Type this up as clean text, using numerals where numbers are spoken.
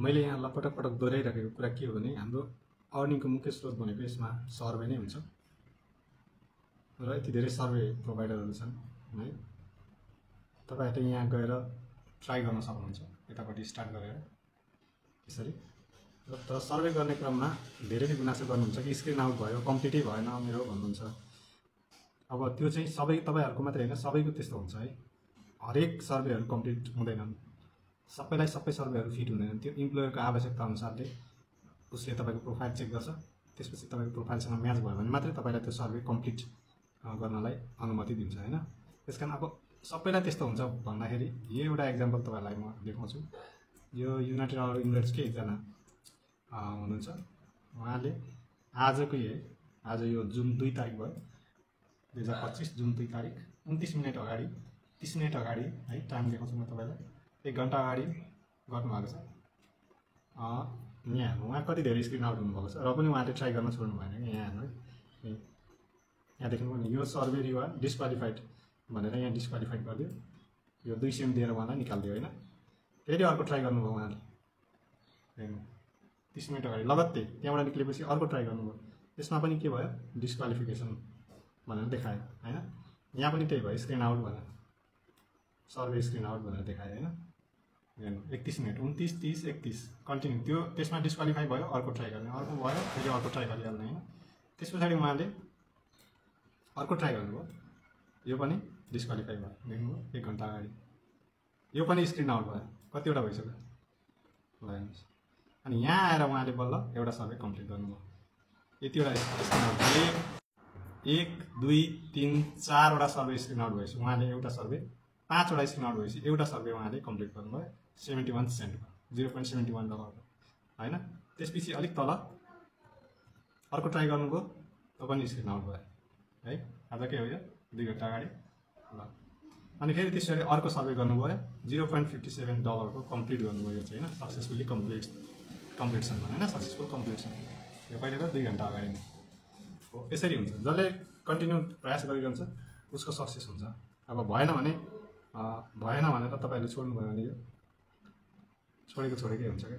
मैले यहाँ पटक पटक दोहोऱ्याइरहेको कुरा के हो भने हाम्रो अर्निङको मुख्य स्रोत भनेको यसमा सर्वे नै हुन्छ र यति धेरै सर्वे प्रोभाइडरहरू छन् है। तपाईहरुले यहाँ गएर ट्राई गर्न सक्नुहुन्छ यतापट्टि स्टार्ट गरेर यसरी। तर सर्वे गर्ने क्रममा धेरैले गुनासो गर्नुहुन्छ कि स्क्रिन आउट भयो, कम्प्लिटै भएन मेरो भन्नुहुन्छ। अब त्यो चाहिँ सबै तपाईहरुको मात्रै हैन, सबैको त्यस्तो हुन्छ है। हरेक सर्वेहरु कम्प्लिट हुँदैनन्, सबैलाई सबै सर्वेहरु फिट हुँदैन। त्यो इम्प्लोयरको आवश्यकता अनुसारले उसले तपाईको प्रोफाइल चेक गर्छ, त्यसपछि तपाईको प्रोफाइलसँग म्याच भयो भने मात्रै तपाईलाई त्यो सर्वे कम्प्लिट गर्नलाई अनुमति दिन्छ हैन। त्यसकारण अब सबैलाई त्यस्तो हुन्छ भन्दाखेरि यो एउटा एक्जाम्पल तपाईहरुलाई म देखाउँछु। यो युनाइटेड अरब इमिरेट्सकै एकजना हुनुहुन्छ, उहाँले आज यो जुन 2 तारिक भयो 2025 जुन 2 तारिक 29 मिनेट अगाडि 30 मिनेट अगाडि है, टाइम देखाउँछु म तपाईलाई, 1 घण्टा अगाडि गर्नुभएको छ। यहाँ उहाँ कति धेरै स्क्रिन आउट हुनुभएको छ र पनि उहाँले ट्राई गर्न छोड्नु भएन कि यहाँ हेर्नु है। यहाँ देख्नु भने यो सर्वे रिवार्ड डिस्क्वालिफाइड भनेर यहाँ डिस्क्वालिफाइड गरिदियो। यो 200 एम दिएर उहाँलाई निकाल्दियो हैन। फेरि अर्को ट्राई गर्नुभयो उहाँले, हेर्नु 30 मिनेट अगाडि लगत्तै त्यहाँबाट निक्लेपछि अर्को ट्राई गर्नुभयो, त्यसमा पनि के भयो डिस्क्वालिफिकेसन भनेर देखायो हैन। यहाँ पनि त्यही भयो स्क्रिन आउट भनेर, सर्वे स्क्रिन आउट भनेर देखायो हैन। हेर्नु 31 मिनेट 29 30 31 कन्टिन्यू, त्यो त्यसमा डिस्क्वालिफाई भयो, अर्को ट्राई गर्ने, अर्को भयो, फेरि अर्को ट्राई गरिहाल्ने हैन। त्यसपछि उहाँले अर्को ट्राई गर्नुभयो, यो पनि डिस्क्वालिफाई भयो, देख्नुभयो 1 घण्टा अगाडि। यो पनि स्क्रिन आउट भयो, कतिवटा भइसक्यो ल हेर्नुस्। अनि यहाँ आएर उहाँले बल्ल एउटा सर्वे कम्प्लिट गर्नुभयो। यतिवटा स्क्रिन आउट 1 2 3 4 वटा सर्वे स्क्रिन आउट भएपछि उहाँले एउटा सर्वे 5 वटा स्क्रिन आउट भएपछि एउटा सर्वे उहाँले कम्प्लिट गर्नुभयो। 71 सेन्ट 0.71 डलर हैन। त्यसपछि अलिक तल अर्को ट्राई गर्नुभयो, त्यो पनि स्क्रिन आउट भयो है। आजकै हो यो 2 घण्टा अगाडि ल। अनि फेरि त्यसरी अर्को सर्वे गर्नुभयो, 0.57 डलरको कम्प्लिट गर्नुभयो। यो चाहिँ हैन सक्सेसफुली कम्प्लिटसन हैन, सक्सेसफुल कम्प्लिटसन। यो कहिले त 2 घण्टा अगाडि नै हो। यसरी हुन्छ, जसले कन्टिन्यू प्रयास गरिरहन्छ उसको सक्सेस हुन्छ। अब भएन भने त तपाईहरुले छोड्नु भयो भने यो छोडेकै हुन्छ क्या।